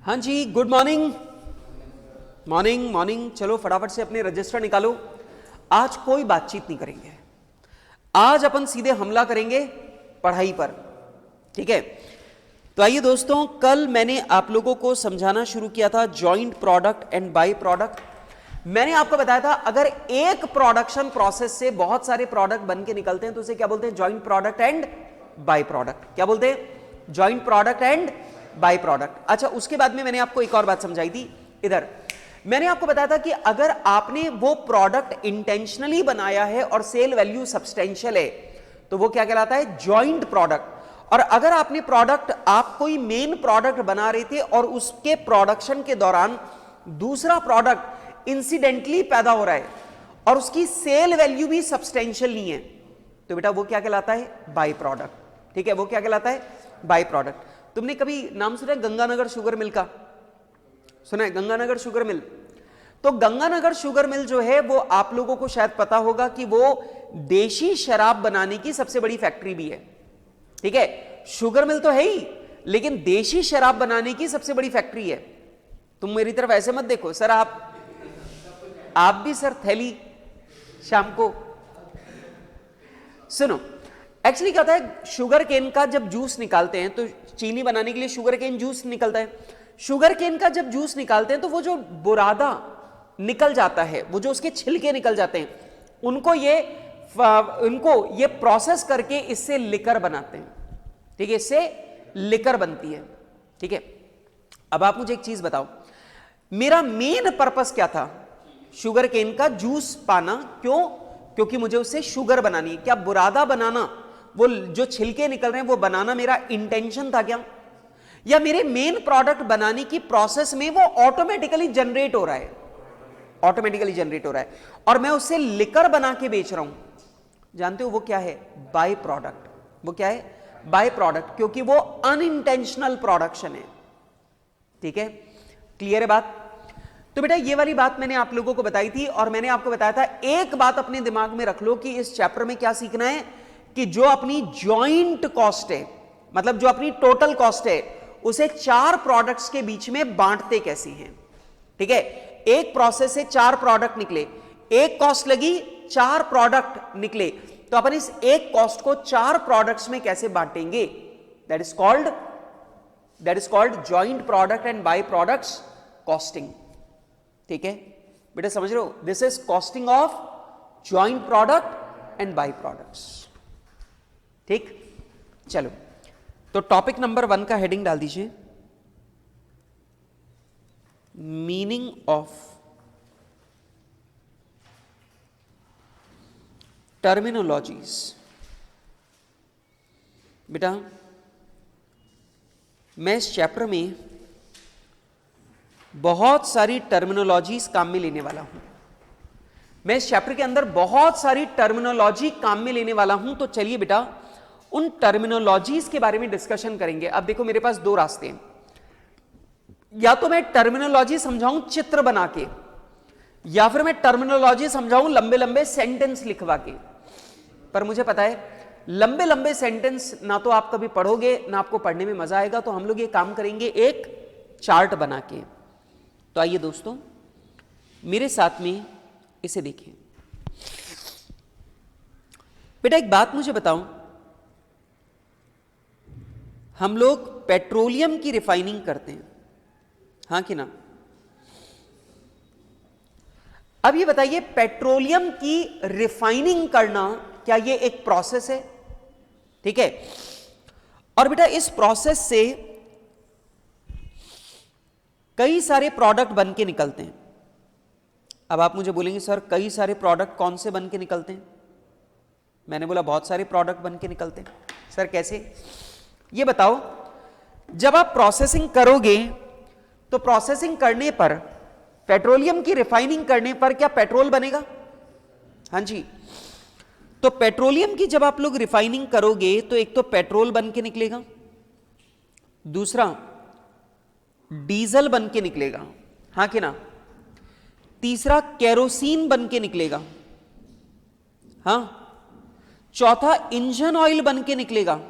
हाँ जी, good morning. Morning morning. चलो फटाफट से अपने रजिस्टर निकालो। आज कोई बातचीत नहीं करेंगे, आज अपन सीधे हमला करेंगे पढ़ाई पर, ठीक है। तो आइए दोस्तों, कल मैंने आप लोगों को समझाना शुरू किया था joint product and by product. मैंने आपको बताया था अगर एक प्रोडक्शन प्रोसेस से बहुत सारे प्रोडक्ट बन के निकलते हैं तो उसे क्या बोलते हैं? Joint product and by product. क्या बोलते हैं? Joint product and by product. अच्छा, उसके बाद में मैंने आपको एक और बात समझाई थी। इधर मैंने आपको बताया था कि अगर आपने वो प्रोडक्ट इंटेंशनली बनाया है और सेल वैल्यू सब्सटेंशियल है तो वो क्या कहलाता है? Joint product. और अगर आपने प्रोडक्ट, आप कोई मेन प्रोडक्ट बना रहे थे और उसके प्रोडक्शन के दौरान दूसरा प्रोडक्ट इंसिडेंटली पैदा हो रहा है और उसकी सेल वैल्यू भी सब्सटेंशियल नहीं है, तो बेटा वो क्या कहलाता है? By product. ठीक है, वो क्या कहलाता है? By product. तुमने कभी नाम सुना है गंगानगर शुगर मिल का? सुना है गंगानगर शुगर मिल? तो गंगानगर शुगर मिल जो है वो आप लोगों को शायद पता होगा कि वो देशी शराब बनाने की सबसे बड़ी फैक्ट्री भी है। ठीक है, शुगर मिल तो है ही, लेकिन देशी शराब बनाने की सबसे बड़ी फैक्ट्री है। तुम मेरी तरफ ऐसे मत देखो सर, आप भी सर थैली शाम को। सुनो, एक्चुअली क्या होता है, शुगर केन का जब जूस निकालते हैं तो चीनी बनाने के लिए शुगर केन जूस निकलता है। शुगर केन का जब जूस निकालते हैं तो वो जो बुरादा निकल जाता है, वो जो उसके छिलके निकल जाते हैं, उनको ये प्रोसेस करके इससे लिकर बनाते हैं। ठीक है, इससे लिकर बनती है। ठीक है, अब आप मुझे एक चीज बताओ, मेरा मेन पर्पस क्या था? शुगर केन का जूस पाना। क्यों? क्योंकि मुझे उससे शुगर बनानी है। क्या बुरादा बनाना, वो जो छिलके निकल रहे हैं वो बनाना मेरा इंटेंशन था क्या? या मेरे मेन प्रोडक्ट बनाने की प्रोसेस में वो ऑटोमेटिकली जनरेट हो रहा है? ऑटोमेटिकली जनरेट हो रहा है और मैं उससे लिकर बना के बेच रहा हूं। जानते हो वो क्या है? By product. वो क्या है? बाय प्रोडक्ट, क्योंकि वो अनइंटेंशनल प्रोडक्शन है। ठीक है, क्लियर है बात? तो बेटा ये वाली बात मैंने आप लोगों को बताई थी और मैंने आपको बताया था एक बात अपने दिमाग में रख लो कि इस चैप्टर में क्या सीखना है कि जो अपनी जॉइंट कॉस्ट है, मतलब जो अपनी टोटल कॉस्ट है, उसे चार प्रोडक्ट्स के बीच में बांटते कैसे हैं। ठीक है, एक प्रोसेस से चार प्रोडक्ट निकले, एक कॉस्ट लगी, चार प्रोडक्ट निकले, तो अपन इस एक कॉस्ट को चार प्रोडक्ट्स में कैसे बांटेंगे? That is called joint product and by products costing. ठीक है बेटा, समझ रहे हो? This is costing of joint product and by products. ठीक, चलो तो टॉपिक नंबर 1 का हेडिंग डाल दीजिए, मीनिंग ऑफ टर्मिनोलॉजीज। बेटा मैं इस चैप्टर में बहुत सारी टर्मिनोलॉजीज काम में लेने वाला हूं। मैं इस चैप्टर के अंदर बहुत सारी टर्मिनोलॉजी काम में लेने वाला हूं। तो चलिए बेटा उन टर्मिनोलॉजीज के बारे में डिस्कशन करेंगे। अब देखो मेरे पास दो रास्ते हैं, या तो मैं टर्मिनोलॉजी समझाऊं चित्र बना के, या फिर मैं टर्मिनोलॉजी समझाऊं लंबे लंबे सेंटेंस लिखवा के। पर मुझे पता है लंबे लंबे सेंटेंस ना तो आप कभी पढ़ोगे ना आपको पढ़ने में मजा आएगा, तो हम लोग ये काम करेंगे एक चार्ट बना के। तो आइए दोस्तों मेरे साथ में इसे देखें। बेटा एक बात मुझे बताओ, हम लोग पेट्रोलियम की रिफाइनिंग करते हैं, हां कि ना? अब ये बताइए, पेट्रोलियम की रिफाइनिंग करना क्या ये एक प्रोसेस है? ठीक है, और बेटा इस प्रोसेस से कई सारे प्रोडक्ट बन के निकलते हैं। अब आप मुझे बोलेंगे सर कई सारे प्रोडक्ट कौन से बन के निकलते हैं? मैंने बोला बहुत सारे प्रोडक्ट बन के निकलते हैं। सर कैसे? ये बताओ, जब आप प्रोसेसिंग करोगे तो प्रोसेसिंग करने पर, पेट्रोलियम की रिफाइनिंग करने पर क्या पेट्रोल बनेगा? हां जी। तो पेट्रोलियम की जब आप लोग रिफाइनिंग करोगे तो एक तो पेट्रोल बन के निकलेगा, दूसरा डीजल बन के निकलेगा, हां कि ना? तीसरा केरोसिन बन के निकलेगा, हां। चौथा इंजन ऑयल बन के निकलेगा।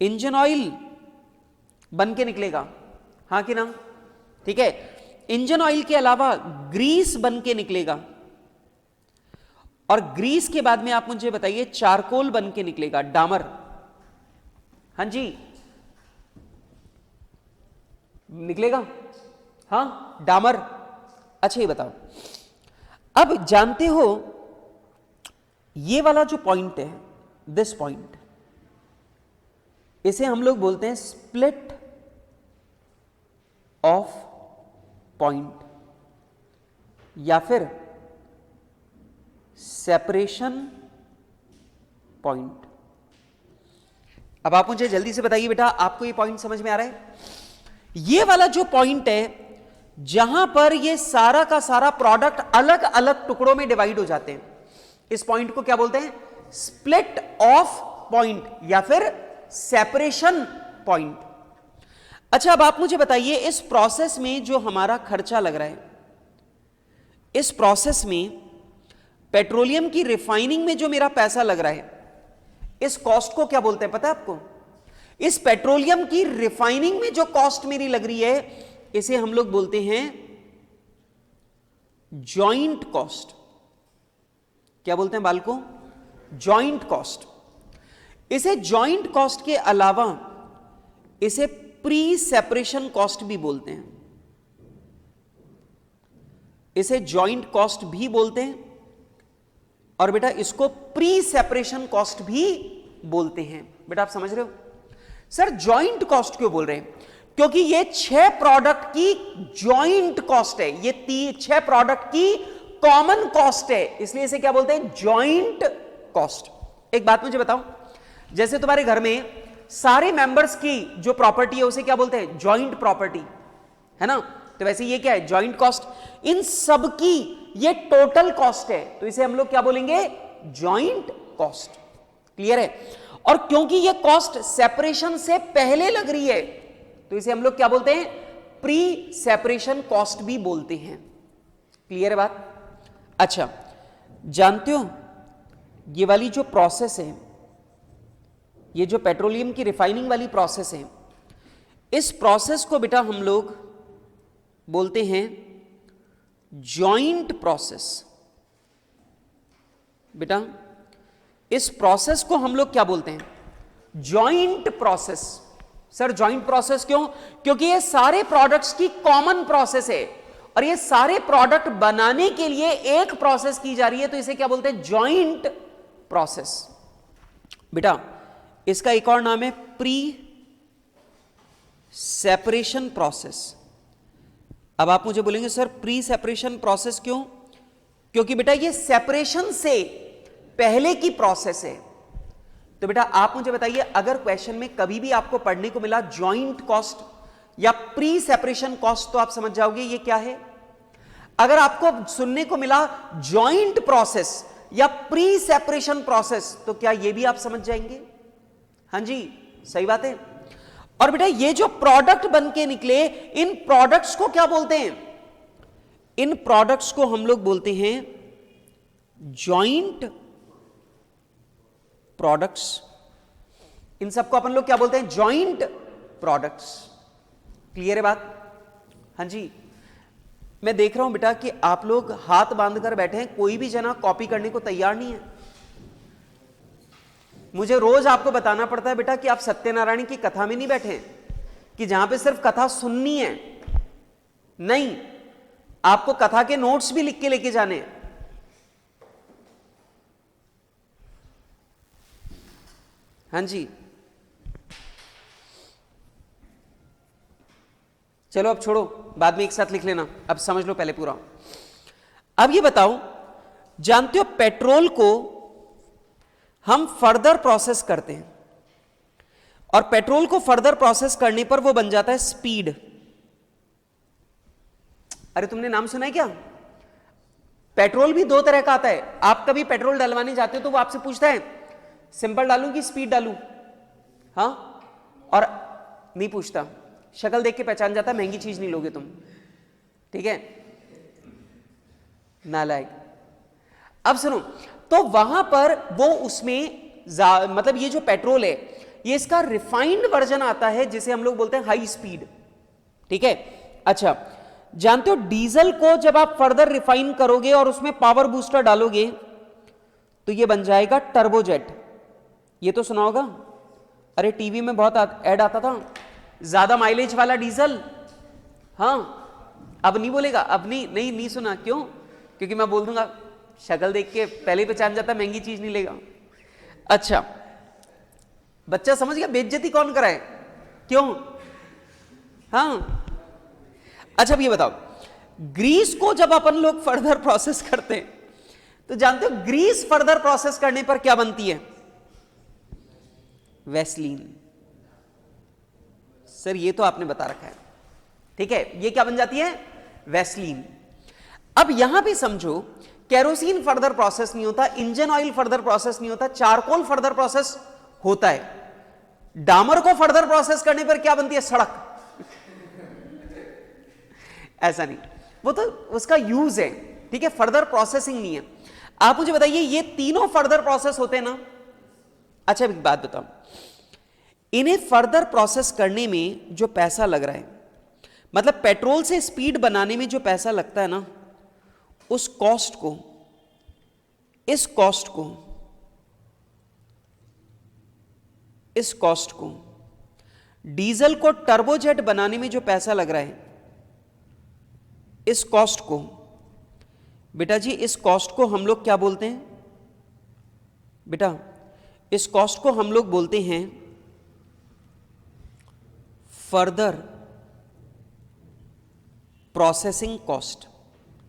इंजन ऑयल बन के निकलेगा, हाँ कि ना? ठीक है, इंजन ऑयल के अलावा ग्रीस बन के निकलेगा, और ग्रीस के बाद में आप मुझे बताइए चारकोल बन के निकलेगा, डामर। हाँ जी, निकलेगा, हाँ डामर। अच्छा ये बताओ, अब जानते हो ये वाला जो पॉइंट है, दिस पॉइंट, इसे हम लोग बोलते हैं स्प्लिट ऑफ पॉइंट या फिर सेपरेशन पॉइंट। अब आप मुझे जल्दी से बताइए बेटा, आपको ये पॉइंट समझ में आ रहा है? ये वाला जो पॉइंट है जहां पर ये सारा का सारा प्रोडक्ट अलग अलग टुकड़ों में डिवाइड हो जाते हैं, इस पॉइंट को क्या बोलते हैं? स्प्लिट ऑफ पॉइंट या फिर सेपरेशन पॉइंट। अच्छा अब आप मुझे बताइए, इस प्रोसेस में जो हमारा खर्चा लग रहा है, इस प्रोसेस में पेट्रोलियम की रिफाइनिंग में जो मेरा पैसा लग रहा है, इस कॉस्ट को क्या बोलते हैं पता है आपको? इस पेट्रोलियम की रिफाइनिंग में जो कॉस्ट मेरी लग रही है, इसे हम लोग बोलते हैं जॉइंट कॉस्ट। क्या बोलते हैं बालकों? Joint cost. इसे जॉइंट कॉस्ट के अलावा इसे प्री सेपरेशन कॉस्ट भी बोलते हैं, इसे जॉइंट कॉस्ट भी बोलते हैं, और बेटा इसको प्री सेपरेशन कॉस्ट भी बोलते हैं। बेटा आप समझ रहे हो? सर जॉइंट कॉस्ट क्यों बोल रहे हैं? क्योंकि ये 6 प्रोडक्ट की जॉइंट कॉस्ट है, ये 6 प्रोडक्ट की कॉमन कॉस्ट है, इसलिए इसे क्या बोलते हैं? Joint cost. एक बात मुझे बताओ, जैसे तुम्हारे घर में सारे मेंबर्स की जो प्रॉपर्टी है उसे क्या बोलते हैं? जॉइंट प्रॉपर्टी, है ना? तो वैसे ये क्या है? Joint cost. इन सब की ये टोटल कॉस्ट है, तो इसे हम लोग क्या बोलेंगे? Joint cost. क्लियर है? और क्योंकि ये कॉस्ट सेपरेशन से पहले लग रही है, तो इसे हम लोग क्या बोलते हैं? प्री सेपरेशन कॉस्ट भी बोलते हैं। क्लियर है बात? अच्छा, जानते हो ये वाली जो प्रोसेस है, ये जो पेट्रोलियम की रिफाइनिंग वाली प्रोसेस है, इस प्रोसेस को बेटा हम लोग बोलते हैं जॉइंट प्रोसेस। बेटा इस प्रोसेस को हम लोग क्या बोलते हैं? Joint process. Sir joint process क्यों? क्योंकि ये सारे प्रोडक्ट्स की कॉमन प्रोसेस है, और ये सारे प्रोडक्ट बनाने के लिए एक प्रोसेस की जा रही है, तो इसे क्या बोलते हैं? Joint process. बेटा इसका एक और नाम है प्री सेपरेशन प्रोसेस। अब आप मुझे बोलेंगे सर प्री सेपरेशन प्रोसेस क्यों? क्योंकि बेटा ये सेपरेशन से पहले की प्रोसेस है। तो बेटा आप मुझे बताइए, अगर क्वेश्चन में कभी भी आपको पढ़ने को मिला जॉइंट कॉस्ट या प्री सेपरेशन कॉस्ट, तो आप समझ जाओगे ये क्या है। अगर आपको सुनने को मिला जॉइंट प्रोसेस या प्री सेपरेशन प्रोसेस, तो क्या ये भी आप समझ जाएंगे? हाँ जी, सही बात है। और बेटा ये जो प्रोडक्ट बन के निकले, इन प्रोडक्ट्स को क्या बोलते हैं? इन प्रोडक्ट्स को हम लोग बोलते हैं जॉइंट प्रोडक्ट्स। इन सबको अपन लोग क्या बोलते हैं? Joint products. क्लियर है बात? हाँ जी। मैं देख रहा हूं बेटा कि आप लोग हाथ बांधकर बैठे हैं, कोई भी जना कॉपी करने को तैयार नहीं है। मुझे रोज आपको बताना पड़ता है बेटा कि आप सत्यनारायण की कथा में नहीं बैठे कि जहां पे सिर्फ कथा सुननी है, नहीं, आपको कथा के नोट्स भी लिख के लेके जाने हैं। हाँ जी, चलो अब छोड़ो, बाद में एक साथ लिख लेना, अब समझ लो पहले पूरा। अब ये बताओ, जानते हो पेट्रोल को हम फर्दर प्रोसेस करते हैं, और पेट्रोल को फर्दर प्रोसेस करने पर वो बन जाता है स्पीड। अरे तुमने नाम सुना है क्या? पेट्रोल भी 2 तरह का आता है। आप कभी पेट्रोल डलवाने जाते हो तो वो आपसे पूछता है सिंपल डालूं कि स्पीड डालूं, हाँ, और नहीं पूछता, शक्ल देख के पहचान जाता, महंगी चीज नहीं लोगे तुम, ठीक है, नालायक। अब सुनो, तो वहां पर वो उसमें मतलब ये जो पेट्रोल है, ये इसका रिफाइंड वर्जन आता है जिसे हम लोग बोलते हैं हाई स्पीड, ठीक है। अच्छा, जानते हो डीजल को जब आप फर्दर रिफाइन करोगे और उसमें पावर बूस्टर डालोगे तो ये बन जाएगा टर्बोजेट। ये तो सुना होगा, अरे टीवी में बहुत ऐड आता था, ज्यादा माइलेज वाला डीजल। हाँ, अब नहीं बोलेगा, अब नहीं सुना। क्यों? क्योंकि मैं बोल दूंगा, शक्ल देख के पहले पहचान जाता, महंगी चीज नहीं लेगा। अच्छा, बच्चा समझ गया बेइज्जती कौन कराए, क्यों? हाँ, अच्छा अब ये बताओ, ग्रीस को जब अपन लोग फर्दर प्रोसेस करते हैं तो जानते हो ग्रीस फर्दर प्रोसेस करने पर क्या बनती है? वैसलीन। सर ये तो आपने बता रखा है, ठीक है, ये क्या बन जाती है? वैसलीन। अब यहां भी समझो, केरोसिन फर्दर प्रोसेस नहीं होता, इंजन ऑयल फर्दर प्रोसेस नहीं होता, चारकोल फर्दर प्रोसेस होता है। डामर को फर्दर प्रोसेस करने पर क्या बनती है? सड़क। ऐसा नहीं, वो तो उसका यूज है, ठीक है, फर्दर प्रोसेसिंग नहीं है। आप मुझे बताइए, ये तीनों फर्दर प्रोसेस होते हैं ना? अच्छा एक बात बताओ, इन्हें फर्दर प्रोसेस करने में जो पैसा लग रहा है, मतलब पेट्रोल से स्पीड बनाने में जो पैसा लगता है ना, उस कॉस्ट को, इस कॉस्ट को डीजल को टर्बोजेट बनाने में जो पैसा लग रहा है, इस कॉस्ट को, बेटा जी इस कॉस्ट को हम लोग क्या बोलते हैं? बेटा इस कॉस्ट को हम लोग बोलते हैं फर्दर प्रोसेसिंग कॉस्ट।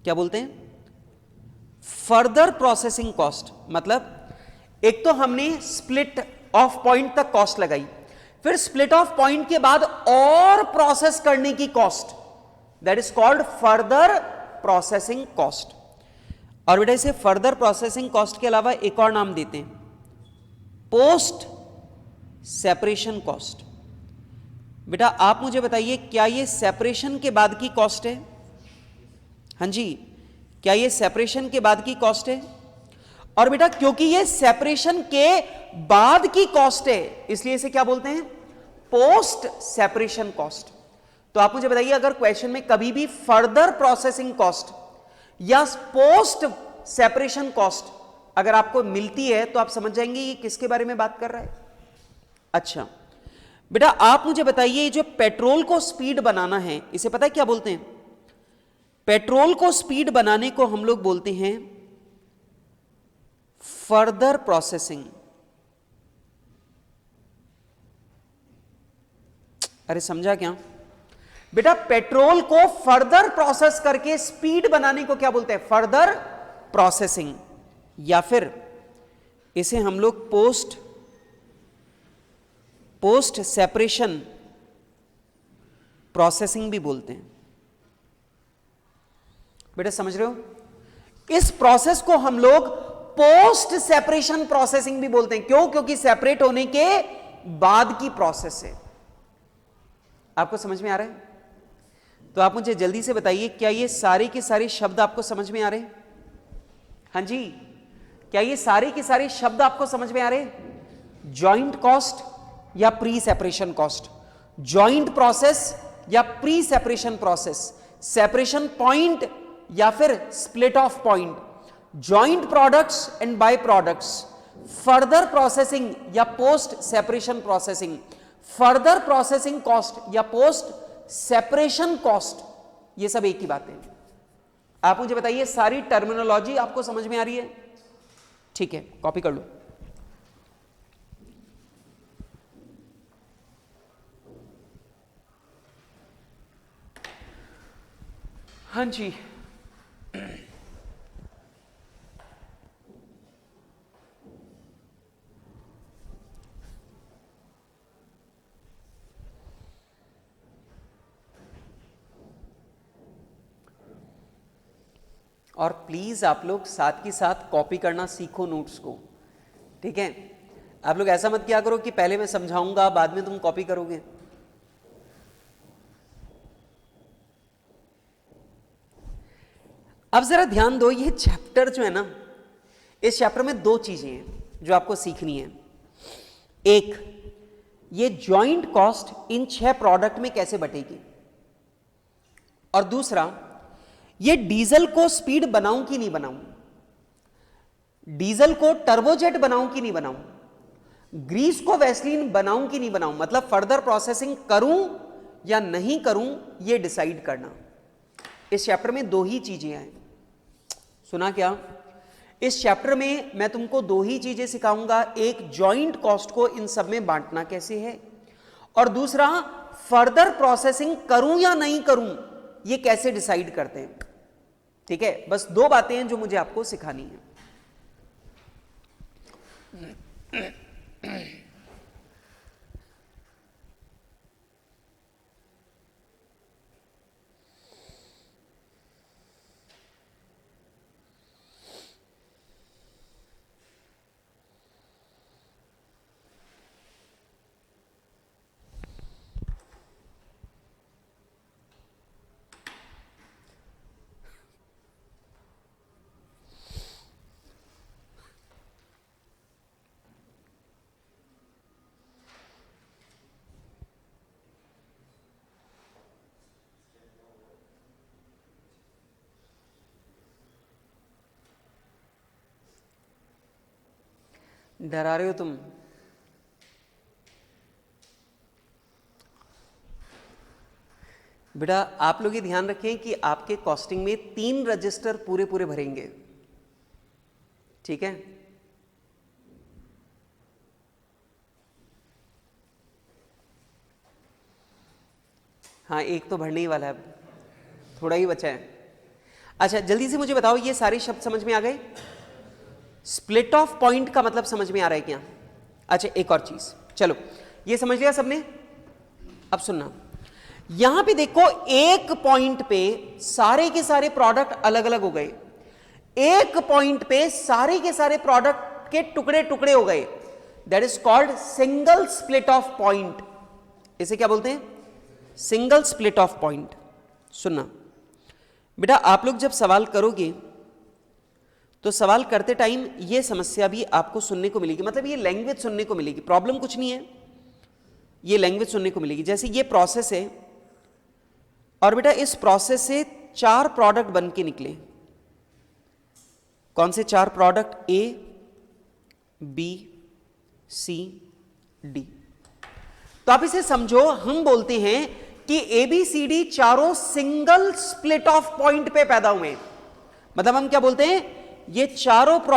क्या बोलते हैं? Further processing cost. मतलब एक तो हमने स्प्लिट ऑफ पॉइंट तक कॉस्ट लगाई, फिर स्प्लिट ऑफ पॉइंट के बाद और प्रोसेस करने की cost, that is called further processing cost. और बेटा इसे फर्दर प्रोसेसिंग कॉस्ट के अलावा एक और नाम देते हैं, पोस्ट सेपरेशन कॉस्ट। बेटा आप मुझे बताइए, क्या ये सेपरेशन के बाद की कॉस्ट है? हाँ जी, क्या ये सेपरेशन के बाद की कॉस्ट है? और बेटा क्योंकि ये सेपरेशन के बाद की कॉस्ट है, इसलिए इसे क्या बोलते हैं? Post separation cost. तो आप मुझे बताइए, अगर क्वेश्चन में कभी भी फर्दर प्रोसेसिंग कॉस्ट या पोस्ट सेपरेशन कॉस्ट अगर आपको मिलती है तो आप समझ जाएंगे ये किसके बारे में बात कर रहा है। अच्छा बेटा आप मुझे बताइए, जो पेट्रोल को स्पीड बनाना है, इसे पता है क्या बोलते हैं? पेट्रोल को स्पीड बनाने को हम लोग बोलते हैं फर्दर प्रोसेसिंग। अरे समझा क्या बेटा? पेट्रोल को फर्दर प्रोसेस करके स्पीड बनाने को क्या बोलते हैं? फर्दर प्रोसेसिंग, या फिर इसे हम लोग पोस्ट सेपरेशन प्रोसेसिंग भी बोलते हैं। बेटा समझ रहे हो? इस प्रोसेस को हम लोग पोस्ट सेपरेशन प्रोसेसिंग भी बोलते हैं। क्यों? क्योंकि सेपरेट होने के बाद की प्रोसेस है। आपको समझ में आ रहा है? तो आप मुझे जल्दी से बताइए, क्या ये सारे के सारे शब्द आपको समझ में आ रहे हैं? हाँ जी, क्या ये सारे के सारे शब्द आपको समझ में आ रहे हैं? जॉइंट कॉस्ट या pre separation cost, joint process या pre separation process, separation point या फिर split off point, joint products and by products, further processing या post separation processing, further processing cost या पोस्ट सेपरेशन कॉस्ट, ये सब एक ही बात है। आप मुझे बताइए, सारी टर्मिनोलॉजी आपको समझ में आ रही है? ठीक है, कॉपी कर लो। हाँ जी, और प्लीज आप लोग साथ के साथ कॉपी करना सीखो नोट्स को, ठीक है? आप लोग ऐसा मत किया करो कि पहले मैं समझाऊंगा बाद में तुम कॉपी करोगे। अब जरा ध्यान दो, ये चैप्टर जो है ना, इस चैप्टर में दो चीजें हैं जो आपको सीखनी है। एक, ये जॉइंट कॉस्ट इन 6 प्रोडक्ट में कैसे बटेगी। और दूसरा, ये डीजल को स्पीड बनाऊं कि नहीं बनाऊं, डीजल को टर्बोजेट बनाऊं कि नहीं बनाऊं, ग्रीस को वैसलीन बनाऊं कि नहीं बनाऊं, मतलब फर्दर प्रोसेसिंग करूं या नहीं करूं, ये डिसाइड करना। इस चैप्टर में 2 ही चीजें हैं। सुना क्या? इस चैप्टर में मैं तुमको 2 ही चीजें सिखाऊंगा, एक जॉइंट कॉस्ट को इन सब में बांटना कैसे है, और दूसरा फर्दर प्रोसेसिंग करूं या नहीं करूं, ये कैसे डिसाइड करते हैं। ठीक है, बस 2 बातें हैं जो मुझे आपको सिखानी है। डरा रहे हो तुम? बेटा आप लोग ये ध्यान रखें कि आपके कॉस्टिंग में 3 रजिस्टर पूरे पूरे भरेंगे। ठीक है, हाँ एक तो भरने ही वाला है, थोड़ा ही बचा है। अच्छा जल्दी से मुझे बताओ, ये सारे शब्द समझ में आ गए? स्प्लिट ऑफ पॉइंट का मतलब समझ में आ रहा है क्या? अच्छा एक और चीज, चलो ये समझ लिया सबने। अब सुनना, यहां पे देखो एक पॉइंट पे सारे के सारे प्रोडक्ट अलग अलग हो गए, एक पॉइंट पे सारे के सारे प्रोडक्ट के टुकड़े टुकड़े हो गए, that is called single split off point. इसे क्या बोलते हैं? Single split off point. सुनना बेटा, आप लोग जब सवाल करोगे तो सवाल करते टाइम ये समस्या भी आपको सुनने को मिलेगी, मतलब ये लैंग्वेज सुनने को मिलेगी। प्रॉब्लम कुछ नहीं है, ये लैंग्वेज सुनने को मिलेगी। जैसे ये प्रोसेस है और बेटा इस प्रोसेस से 4 प्रोडक्ट बन के निकले। कौन से 4 प्रोडक्ट? ए, बी, सी, डी। तो आप इसे समझो, हम बोलते हैं कि ए बी सी डी चारों सिंगल स्प्लिट ऑफ पॉइंट पे पैदा हुए। मतलब हम क्या बोलते हैं? ये चारों प्रोडक्ट